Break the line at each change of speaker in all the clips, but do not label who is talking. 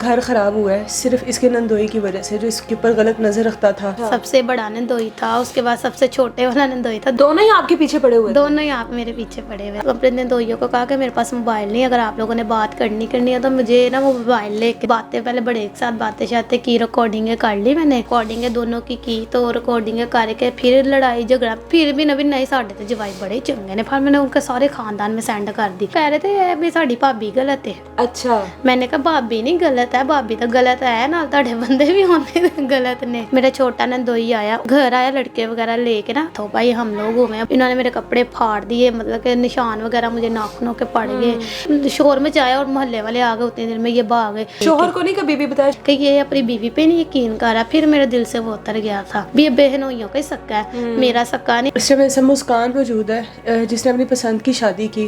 گھر خراب ہوا ہے صرف اس کے نندوئی کی وجہ سے، جو اس کے اوپر غلط نظر رکھتا تھا.
سب سے بڑا نندوئی تھا، اس کے بعد سب سے چھوٹے والا نندوئی تھا.
دونوں ہی آپ کے پیچھے پڑے ہوئے؟
دونوں ہی آپ میرے پیچھے پڑے ہوئے. اپنے نندوئیوں کو کہا کہ میرے پاس موبائل نہیں، اگر آپ لوگوں نے بات کرنی ہے تو مجھے نا وہ موبائل لے کے باتیں، پہلے بڑے ایک ساتھ باتیں شاتیں کی، ریکارڈنگیں کر لی میں نے، ریکارڈنگیں دونوں کی تو ریکارڈنگیں کر کے پھر لڑائی جھگڑا، پھر بھی نہیں ساڈے تے جوائی بڑے چنگے نے، پھر میں نے ان کے سارے خاندان میں سینڈ کر دی. کہہ رہے تھے بھی ساڈی بھابی غلط ہے.
اچھا.
میں نے کہا بھابی نہیں غلط ہے، بھابی تو غلط ہے نا، تہاڈے بندے بھی ہوندے غلط نے. میرا چھوٹا نندوئی آیا، گھر آیا لڑکے وغیرہ لے کے نا، تو بھائی ہم لوگ ہوئے، انہوں نے میرے کپڑے پھاڑ دیے، مطلب کہ نشان وغیرہ مجھے ناخنوں کے پڑ گئے، شور مچایا اور محلے والے آ گئے، اتنے دیر میں یہ بھاگ گئے.
شوہر کو نہیں کبھی بھی بتایا
کہ یہ اپنی بیوی پہ نہیں یقین کر رہا؟ پھر میرے دل سے وہ اتر گیا تھا بھی یہ بہنوئیوں کا ہی سکا ہے، میرا سکا نہیں.
اس میں مسکان موجود ہے جس نے اپنی پسند کی شادی کی،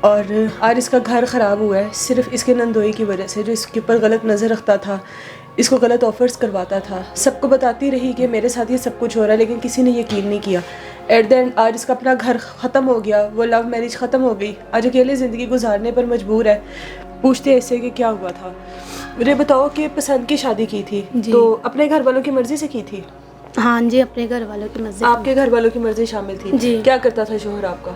اور آج اس کا گھر خراب ہوا ہے صرف اس کے نندوئی کی وجہ سے، جو اس کے اوپر غلط نظر رکھتا تھا، اس کو غلط آفرز کرواتا تھا، سب کو بتاتی رہی کہ میرے ساتھ یہ سب کچھ ہو رہا ہے، لیکن کسی نے یقین نہیں کیا. ایٹ دا اینڈ آج اس کا اپنا گھر ختم ہو گیا، وہ لو میرج ختم ہو گئی، آج اکیلے زندگی گزارنے پر مجبور ہے. پوچھتے ایسے کہ کیا ہوا تھا. مجھے بتاؤ کہ پسند کی شادی کی تھی تو اپنے گھر والوں کی مرضی سے کی تھی؟
ہاں جی، اپنے گھر والوں کی مرضی.
آپ کے گھر والوں کی مرضی شامل تھی
جی.
کیا کرتا تھا شوہر آپ کا؟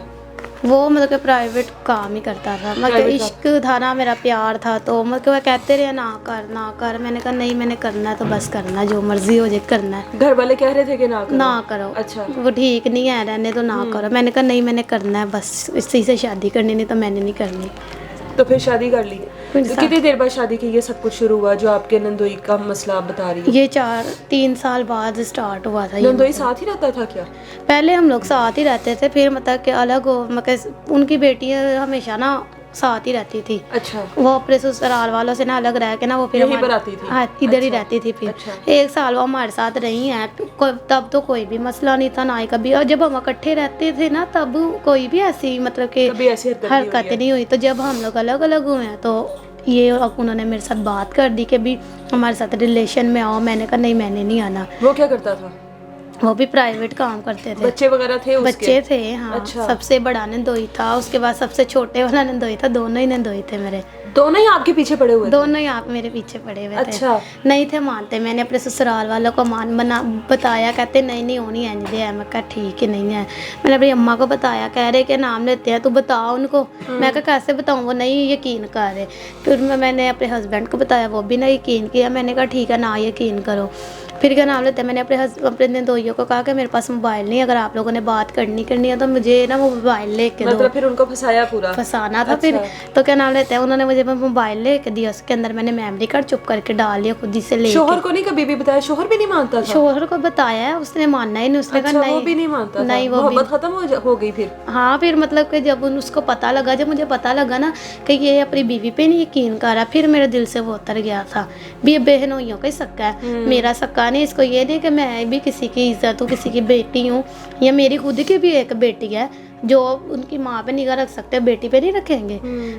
وہ مطلب کہ پرائیویٹ کام ہی کرتا تھا، مطلب عشق تھا نا، میرا پیار تھا، تو مطلب وہ کہتے رہے نہ کر نہ کر. میں نے کہا نہیں، میں نے کرنا ہے تو بس کرنا ہے، جو مرضی ہو جائے کرنا ہے.
گھر والے کہہ رہے تھے کہ نہ
کرو.
اچھا.
وہ ٹھیک نہیں ہے رہنے تو نہ کرو. میں نے کہا نہیں، میں نے کرنا ہے، بس اسی سے شادی کرنی، نہیں تو میں نے نہیں کرنی.
تو پھر شادی کر لی. تو کتنی دیر بعد شادی کی یہ سب کچھ شروع ہوا جو آپ کے نندوئی کا مسئلہ آپ بتا رہی ہیں؟
یہ 3 سال بعد اسٹارٹ ہوا تھا.
نندوئی ساتھ ہی رہتا تھا کیا؟
پہلے ہم لوگ ساتھ ہی رہتے تھے، پھر مطلب کہ الگ ہو، مطلب ان کی بیٹی ہمیشہ نا ساتھ ہی رہتی تھی.
اچھا.
وہ اپنے سسرال والوں سے نا الگ رہ کے نا وہ پھر ادھر ہی رہتی تھی. پھر 1 سال وہ ہمارے ساتھ رہی ہیں، تب تو کوئی بھی مسئلہ نہیں تھا نہ ہی کبھی. اور جب ہم اکٹھے رہتے تھے نا تب کوئی بھی ایسی مطلب کہ حرکت نہیں ہوئی. تو جب ہم لوگ الگ الگ ہوئے ہیں تو یہ انہوں نے میرے ساتھ بات کر دی کہ بھی ہمارے ساتھ ریلیشن میں آؤ. میں نے کہا نہیں، میں نے نہیں آنا.
وہ کیا کرتا تھا؟
وہ بھی پرائیویٹ کام کرتے تھے.
بچے وغیرہ تھے؟
بچے تھے ہاں. سب سے بڑا نندوئی تھا، اس کے بعد سب سے چھوٹے والا نندوئی تھا. دونوں ہی نندوئی تھے میرے.
دونوں ہی آپ کے پیچھے پڑے ہوئے؟
دونوں ہی آپ میرے پیچھے پڑے ہوئے تھے.
اچھا.
نہیں تھے مانتے. میں نے اپنے سسرال والوں کو بتایا، کہتے نہیں ہونی ہے دے. میں کہا ٹھیک ہے نہیں ہے. میں نے اپنی اماں کو بتایا، کہہ رہے کہ نام لیتے ہیں تو بتا ان کو. میں کہا کیسے بتاؤں، وہ نہیں یقین کر رہے. پھر میں نے اپنے ہسبینڈ کو بتایا، وہ بھی نہ یقین کیا. میں نے کہا ٹھیک ہے نہ یقین کرو. پھر کیا نام لیتے ہیں، میں نے اپنے نندوئیوں کو کہا کہ میرے پاس موبائل نہیں، اگر آپ لوگوں نے بات کرنی ہے تو مجھے نا وہ موبائل لے کے دو.
مطلب پھر ان کو پھنسایا پورا؟
پھنسانا تھا. پھر تو کیا نام لیتے ہیں، انہوں نے مجھے موبائل لے کے دیا، اس کے اندر میں نے میموری کارڈ چپ کر کے ڈال لیا خود ہی سے لے کے.
شوہر کو نہیں کبھی بھی بتایا؟ شوہر بھی نہیں مانتا تھا؟
شوہر کو بتایا ہے، اس نے ماننا ہی نہیں. اس نے کہا نہیں،
وہ بھی نہیں مانتا تھا.
نہیں، وہ
محبت ختم ہو گئی پھر؟
ہاں. پھر مطلب کہ جب اس کو پتہ لگا، جب مجھے پتہ لگا نا کہ یہ اپنی بیوی پہ نہیں یقین کر رہا، پھر میرے دل سے وہ اتر گیا تھا بھی یہ بہنوئیوں کا ہی سکا ہے، میرا سکا نہیں. اس کو یہ نہیں کہ میں بھی کسی کی عزت ہوں، کسی کی بیٹی ہوں، یا میری خود کی بھی ایک بیٹی ہے جو ان کی ماں پہ نگاہ رکھ سکتے ہیں، بیٹی پہ نہیں رکھیں گے.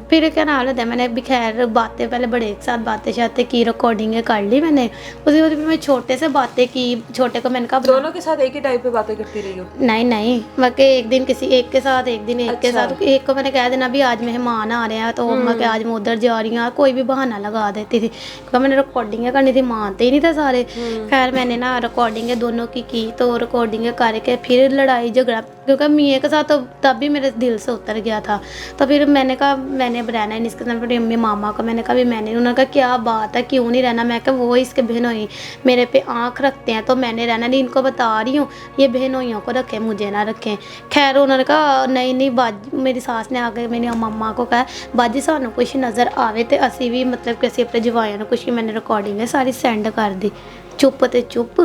پھر کیا نام لیتا ہے، میں نے بھی خیر باتیں پہلے بڑے ایک ساتھ باتیں شاتیں کی، ریکارڈنگیں کر لی میں نے. اسی وجہ میں چھوٹے سے باتیں کی. چھوٹے کو میں نے کہا
دونوں کے ساتھ ایک ہی ٹائپ پہ باتیں کرتی رہی ہو؟
نہیں بلکہ ایک دن کسی ایک کے ساتھ، ایک دن ایک کے ساتھ. ایک کو میں نے کہہ دینا بھی آج مہمان آ رہے ہیں تو کہ آج میں ادھر جا رہی ہوں، کوئی بھی بہانہ لگا دیتی تھی. میں نے ریکارڈنگیں کرنی تھی، مانتے ہی نہیں تھے سارے. خیر میں نے نا ریکارڈنگیں دونوں کی تو ریکارڈنگیں کر کے پھر لڑائی جھگڑا، کیونکہ میاں کے ساتھ تب بھی میرے دل سے اتر گیا تھا. تو پھر میں نے کہا میں نے رہنا ہی اس کے ساتھ. اپنی امی ماما کو میں نے کہا بھی میں نے، انہوں نے کہا کیا بات ہے کیوں نہیں رہنا. میں کہا وہ اس کے بہنوئی میرے پہ آنکھ رکھتے ہیں تو میں نے رہنا نہیں. ان کو بتا رہی ہوں یہ بہنوئیوں کو رکھیں، مجھے نہ رکھیں. خیر انہوں نے کہا نہیں باجی، میری ساس نے آ کے میری اماں کو کہا باجی سانو کچھ نظر آوے تو اسی بھی مطلب کہ اسی اپنے جوائیوں نے کچھ. میں نے ریکارڈنگ ساری سینڈ کر دی. چپ تے چپ.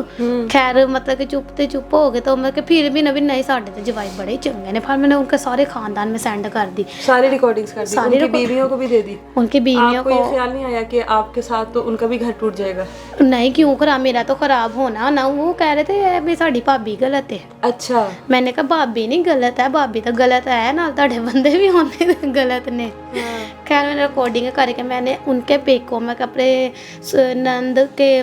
خیر مطلب کہ چپ ہو گئے. تو میں کہ پھر بھی نہیں ساڈے تے جوائی بڑے چنگے نے. پھر میں نے ان کے سارے خاندان میں سینڈ کر دی،
ساری ریکارڈنگز کر دی. ان کی بیویوں کو بھی دے دی؟
ان کی بیویوں کو.
آپ کو یہ خیال نہیں آیا کہ آپ کے ساتھ تو ان کا بھی گھر ٹوٹ جائے گا؟
نہیں کیوں خراب، میرا تو خراب ہونا نا. وہ کہہ رہے تھے بھی ساڈی بھابی غلط ہے.
اچھا.
میں نے کہا بھابی نہیں غلط ہے، بھابی تو غلط ہے نا، تہاڈے بندے بھی ہوندے غلط نے. خیر میں نے ریکارڈنگ کر کے میں نے ان کے پیکوں میں اپنے نند کے